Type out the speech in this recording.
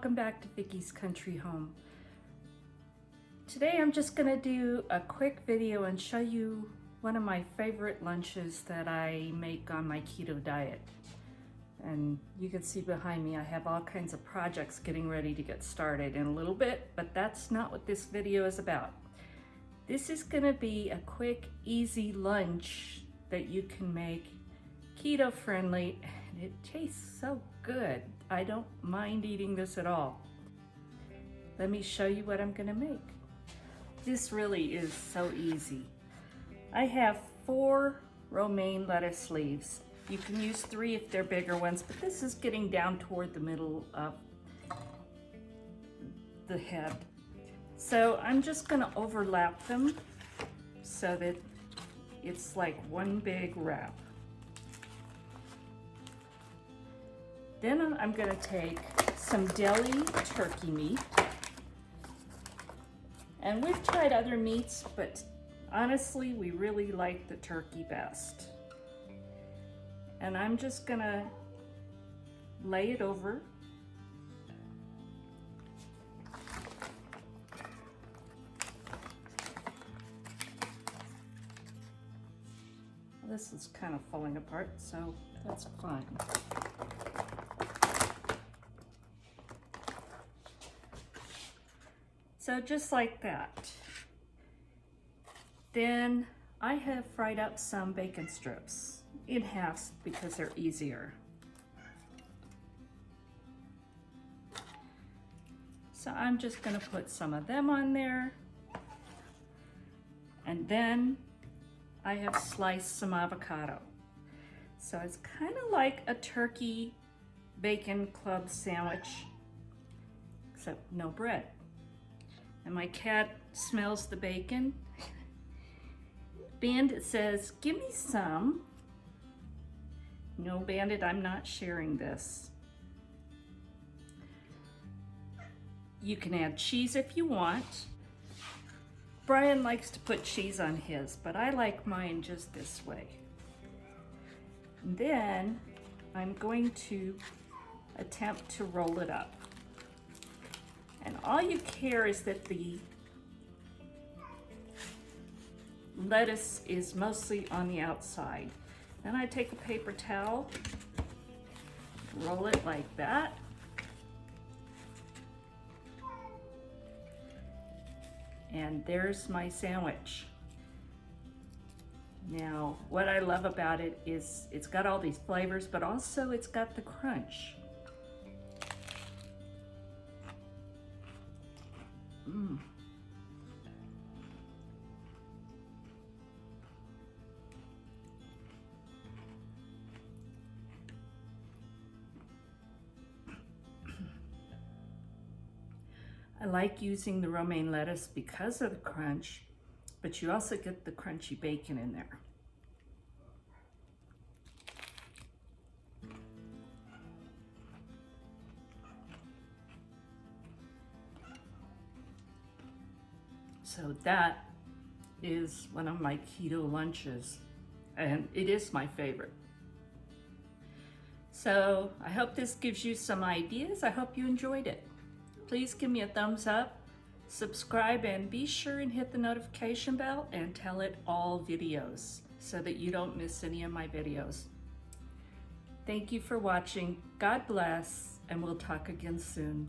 welcome back to Vickie's Country Home. Today I'm just going to do a quick video and show you one of my favorite lunches that I make on my keto diet. And you can see behind me I have all kinds of projects getting ready to get started in a little bit, but that's not what this video is about. This is going to be a quick, easy lunch that you can make keto friendly, and it tastes so good. I don't mind eating this at all. Let me show you what I'm going to make. This really is so easy. I have 4 romaine lettuce leaves. You can use 3 if they're bigger ones, but this is getting down toward the middle of the head. So I'm just going to overlap them so that it's like one big wrap. Then I'm going to take some deli turkey meat. And we've tried other meats, but honestly, we really like the turkey best. And I'm just going to lay it over. This is kind of falling apart, so that's fine. So just like that. Then I have fried up some bacon strips in halves because they're easier. So I'm just going to put some of them on there. And then I have sliced some avocado. So it's kind of like a turkey bacon club sandwich, except no bread. And my cat smells the bacon. Bandit says, "Give me some." No, Bandit, I'm not sharing this. You can add cheese if you want. Brian likes to put cheese on his, but I like mine just this way. And then I'm going to attempt to roll it up. And all you care is that the lettuce is mostly on the outside. Then I take a paper towel, roll it like that. And there's my sandwich. Now, what I love about it is it's got all these flavors, but also it's got the crunch. I like using the romaine lettuce because of the crunch, but you also get the crunchy bacon in there. So that is one of my keto lunches, and it is my favorite. So I hope this gives you some ideas. I hope you enjoyed it. Please give me a thumbs up, subscribe, and be sure and hit the notification bell and tell it all videos so that you don't miss any of my videos. Thank you for watching. God bless, and we'll talk again soon.